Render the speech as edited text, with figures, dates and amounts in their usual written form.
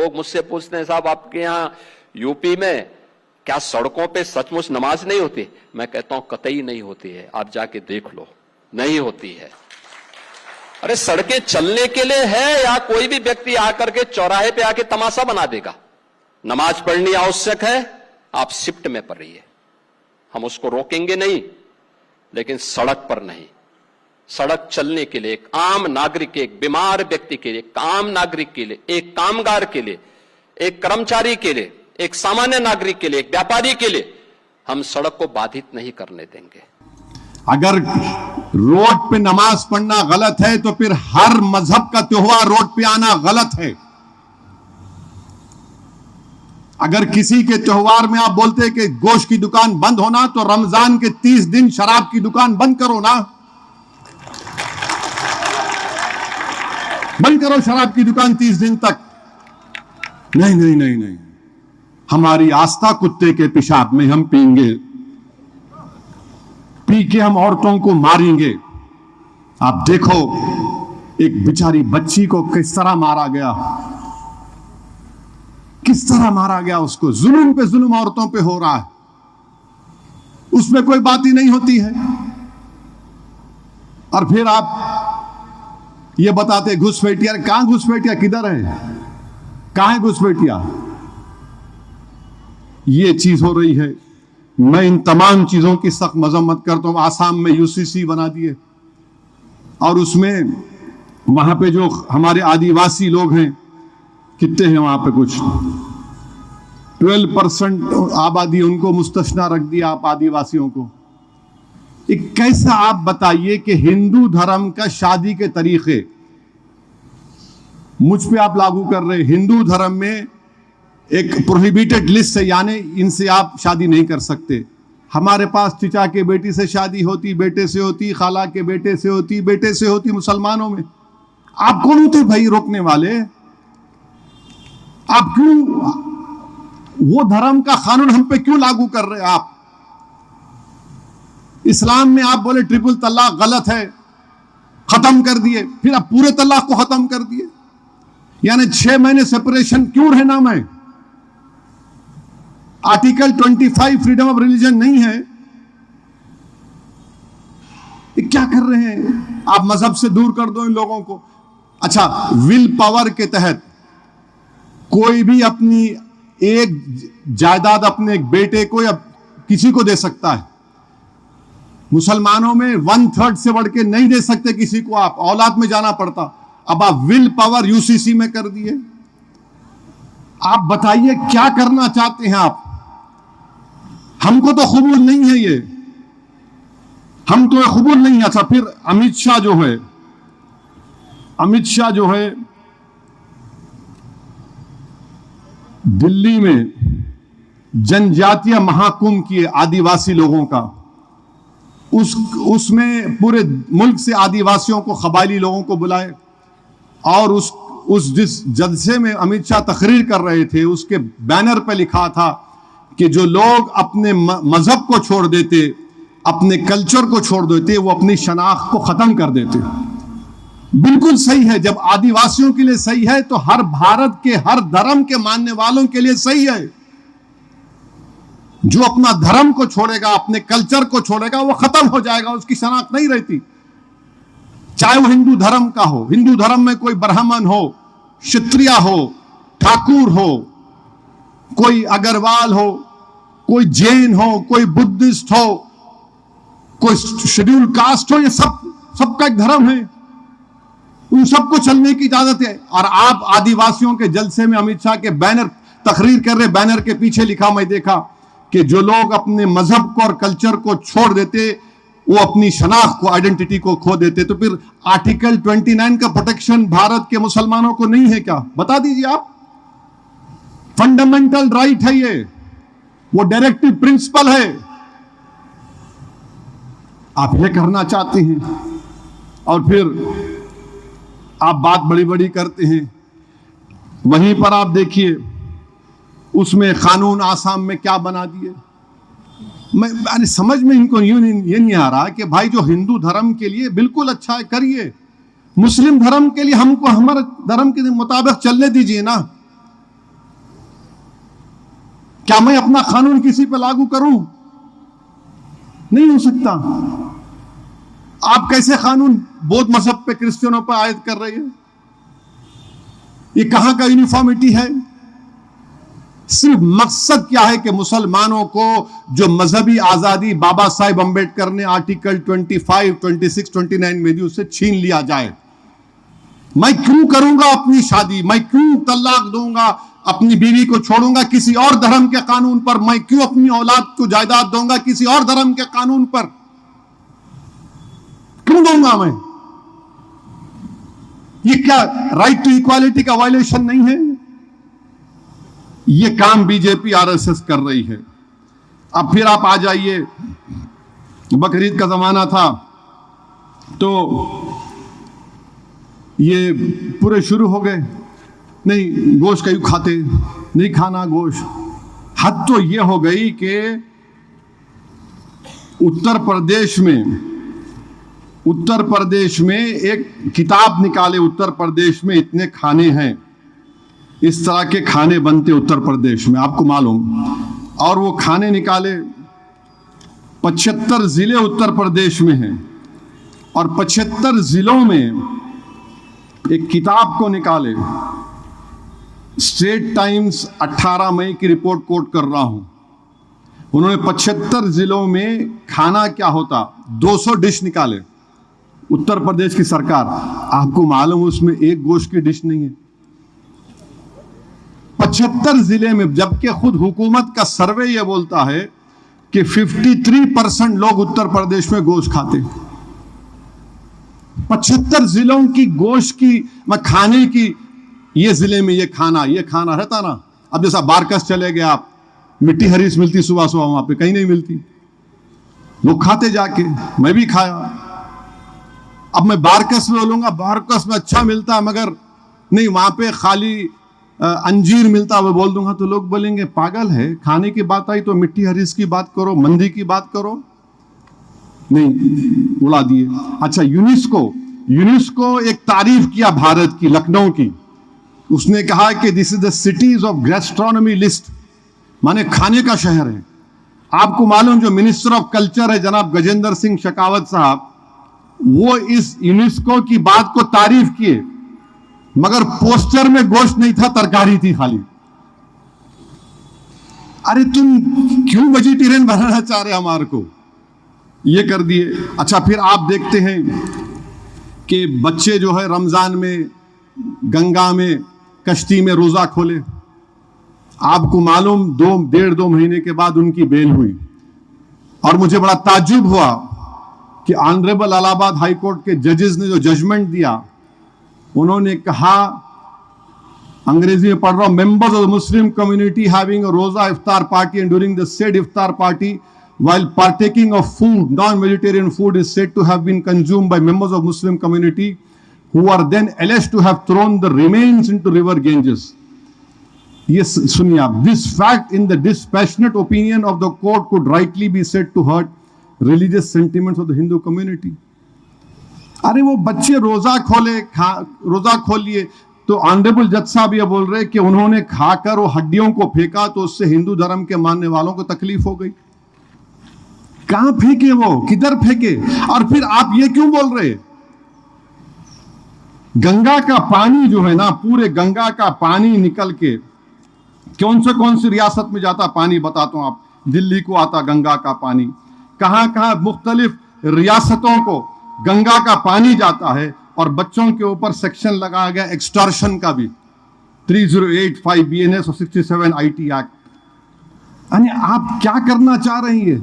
लोग मुझसे पूछते हैं, साहब आपके यहां यूपी में क्या सड़कों पे सचमुच नमाज नहीं होती? मैं कहता हूं कतई नहीं होती है, आप जाके देख लो, नहीं होती है। अरे सड़कें चलने के लिए है या कोई भी व्यक्ति आकर के चौराहे पे आके तमाशा बना देगा? नमाज पढ़नी आवश्यक है, आप शिफ्ट में पढ़िए, हम उसको रोकेंगे नहीं, लेकिन सड़क पर नहीं। सड़क चलने के लिए एक आम नागरिक के, एक बीमार व्यक्ति के लिए, एक आम नागरिक के लिए, एक कामगार के लिए, एक कर्मचारी के लिए, एक सामान्य नागरिक के लिए, एक व्यापारी के लिए हम सड़क को बाधित नहीं करने देंगे। अगर रोड पे नमाज पढ़ना गलत है तो फिर हर मजहब का त्योहार रोड पे आना गलत है। अगर किसी के त्योहार में आप बोलते हैं कि गोश्त की दुकान बंद होना, तो रमजान के 30 दिन शराब की दुकान बंद करो ना, बंद करो शराब की दुकान 30 दिन तक। नहीं नहीं नहीं नहीं, हमारी आस्था कुत्ते के पेशाब में हम पीएंगे, पी के हम औरतों को मारेंगे। आप देखो एक बेचारी बच्ची को किस तरह मारा गया, किस तरह मारा गया उसको, जुल्म पे जुल्म औरतों पे हो रहा है, उसमें कोई बात ही नहीं होती है। और फिर आप ये बताते घुसपैठिया, कहां घुसपैठिया, किधर है, कहां है घुसपैठिया? ये चीज हो रही है। मैं इन तमाम चीजों की सख्त मजम्मत करता हूं। आसाम में यूसीसी बना दिए और उसमें वहां पे जो हमारे आदिवासी लोग हैं, कितने हैं वहां पे, कुछ 12% आबादी, उनको मुस्तस्ना रख दिया आप आदिवासियों को। एक कैसा आप बताइए कि हिंदू धर्म का शादी के तरीके मुझ पे आप लागू कर रहे। हिंदू धर्म में एक प्रोहिबिटेड लिस्ट है, यानी इनसे आप शादी नहीं कर सकते। हमारे पास चिचा के बेटी से शादी होती, बेटे से होती, खाला के बेटे से होती, बेटे से होती। मुसलमानों में आप कौन होते भाई रोकने वाले? आप क्यों वो धर्म का कानून हम पे क्यों लागू कर रहे हैं? आप इस्लाम में आप बोले ट्रिपल तलाक गलत है, खत्म कर दिए, फिर आप पूरे तलाक को खत्म कर दिए। यानी 6 महीने सेपरेशन क्यों रहना? मैं आर्टिकल 25 फ्रीडम ऑफ रिलीजन नहीं है? ये क्या कर रहे हैं आप? मजहब से दूर कर दो इन लोगों को। अच्छा, विल पावर के तहत कोई भी अपनी एक जायदाद अपने एक बेटे को या किसी को दे सकता है। मुसलमानों में 1/3 से बढ़ के नहीं दे सकते किसी को, आप औलाद में जाना पड़ता। अब आप विल पावर यूसीसी में कर दिए। आप बताइए क्या करना चाहते हैं आप? हमको तो कबूल नहीं है ये, हम तो कबूल नहीं है। अच्छा, फिर अमित शाह जो है दिल्ली में जनजातीय महाकुंभ किए आदिवासी लोगों का, उसमें पूरे मुल्क से आदिवासियों को, कबायली लोगों को बुलाए और जिस जलसे में अमित शाह तकरीर कर रहे थे, उसके बैनर पर लिखा था कि जो लोग अपने मजहब को छोड़ देते, अपने कल्चर को छोड़ देते, वो अपनी शनाख्त को खत्म कर देते। बिल्कुल सही है। जब आदिवासियों के लिए सही है तो हर भारत के हर धर्म के मानने वालों के लिए सही है। जो अपना धर्म को छोड़ेगा, अपने कल्चर को छोड़ेगा, वो खत्म हो जाएगा, उसकी शनाख्त नहीं रहती। चाहे वो हिंदू धर्म का हो, हिंदू धर्म में कोई ब्राह्मण हो, क्षत्रिय हो, ठाकुर हो, कोई अग्रवाल हो, कोई जैन हो, कोई बुद्धिस्ट हो, कोई शेड्यूल कास्ट हो, ये सबका एक धर्म है, उन सबको चलने की इजाजत है। और आप आदिवासियों के जलसे में अमित शाह के बैनर तकरीर कर रहे, बैनर के पीछे लिखा, मैं देखा कि जो लोग अपने मजहब को और कल्चर को छोड़ देते, वो अपनी शनाख्त को, आइडेंटिटी को खो देते। तो फिर आर्टिकल 29 का प्रोटेक्शन भारत के मुसलमानों को नहीं है क्या? बता दीजिए आप। फंडामेंटल राइट है ये, वो डायरेक्टिव प्रिंसिपल है। आप ये करना चाहते हैं और फिर आप बात बड़ी बड़ी करते हैं। वहीं पर आप देखिए उसमें कानून आसाम में क्या बना दिए। मैं समझ में इनको ये नहीं आ रहा कि भाई जो हिंदू धर्म के लिए बिल्कुल अच्छा है करिए, मुस्लिम धर्म के लिए हमको हमारे धर्म के मुताबिक चलने दीजिए ना। क्या मैं अपना कानून किसी पे लागू करूं? नहीं हो सकता। आप कैसे कानून बौद्ध मजहब पे, क्रिश्चियनों पर आयद कर रहे हैं? ये कहां का यूनिफॉर्मिटी है? सिर्फ मकसद क्या है कि मुसलमानों को जो मजहबी आजादी बाबा साहेब अंबेडकर ने आर्टिकल 25, 26, 29 में दी, उससे छीन लिया जाए। मैं क्यों करूंगा अपनी शादी? मैं क्यों तलाक दूंगा? अपनी बीवी को छोड़ूंगा किसी और धर्म के कानून पर? मैं क्यों अपनी औलाद को जायदाद दूंगा किसी और धर्म के कानून पर? क्यों दूंगा मैं? ये क्या राइट टू इक्वालिटी का वायलेशन नहीं है? ये काम बीजेपी आरएसएस कर रही है। अब फिर आप आ जाइए, बकरीद का जमाना था तो ये पूरे शुरू हो गए, नहीं गोश्त क्यों खाते, नहीं खाना गोश्त। हद तो ये हो गई कि उत्तर प्रदेश में एक किताब निकाले, उत्तर प्रदेश में इतने खाने हैं, इस तरह के खाने बनते उत्तर प्रदेश में, आपको मालूम। और वो खाने निकाले, 75 जिले उत्तर प्रदेश में हैं और 75 जिलों में एक किताब को निकाले। स्टेट टाइम्स 18 मई की रिपोर्ट कोट कर रहा हूं। उन्होंने 75 जिलों में खाना क्या होता 200 डिश निकाले। उत्तर प्रदेश की सरकार, आपको मालूम उसमें एक गोश्त की डिश नहीं है 75 जिले में, जबकि खुद हुकूमत का सर्वे यह बोलता है कि 53% लोग उत्तर प्रदेश में गोश्त खाते। 75 जिलों की गोश्त की खाने की, ये जिले में ये खाना रहता ना। अब जैसा बारकस चले गए आप, मिट्टी हरीस मिलती सुबह सुबह, वहां पे कहीं नहीं मिलती, लोग खाते जाके, मैं भी खाया। अब मैं बारकस में बोलूंगा, बारकस में अच्छा मिलता मगर नहीं, वहां पे खाली अंजीर मिलता, वो बोल दूंगा तो लोग बोलेंगे पागल है, खाने की बात आई तो मिट्टी हरीस की बात करो, मंदी की बात करो, नहीं उड़ा दिए। अच्छा, यूनेस्को एक तारीफ किया भारत की, लखनऊ की। उसने कहा कि this is the cities of gastronomy list, माने खाने का शहर है। आपको मालूम जो मिनिस्टर ऑफ कल्चर है जनाब गजेंद्र सिंह शेखावत साहब, वो इस यूनेस्को की बात को तारीफ किए, मगर पोस्टर में गोश्त नहीं था, तरकारी थी खाली। अरे तुम क्यों वेजिटेरियन बनाना चाह रहे हमारे को? ये कर दिए। अच्छा, फिर आप देखते हैं कि बच्चे जो है रमजान में गंगा में कश्ती में रोजा खोले। आपको मालूम 1.5-2 महीने के बाद उनकी बेल हुई और मुझे बड़ा ताज्जुब हुआ कि ऑनरेबल इलाहाबाद हाई कोर्ट के जजेस ने जो जजमेंट दिया, उन्होंने कहा, अंग्रेजी में पढ़ रहा हूं, members of the Muslim community having a roza iftar party and during the said iftar party while partaking of food, non-vegetarian food is said to have been consumed by members of Muslim community who are then alleged to have thrown the remains into river Ganges. Yes, सुनिए आप, this fact in the dispassionate opinion of the court could rightly be said to hurt religious sentiments of the Hindu community. अरे वो बच्चे रोजा खोल लिए तो honourable जज साहब ये बोल रहे कि उन्होंने खाकर वो हड्डियों को फेंका तो उससे हिंदू धर्म के मानने वालों को तकलीफ हो गई। कहां फेंके वो, किधर फेंके? और फिर आप ये क्यों बोल रहे? गंगा का पानी जो है ना, पूरे गंगा का पानी निकल के कौन सी रियासत में जाता पानी बताता हूं आप। दिल्ली को आता गंगा का पानी, कहां मुख्तलिफ रियासतों को गंगा का पानी जाता है। और बच्चों के ऊपर सेक्शन लगाया गया एक्सटॉर्शन का भी, 3085 BNS और 67 IT एक्ट। यानी आप क्या करना चाह रही है?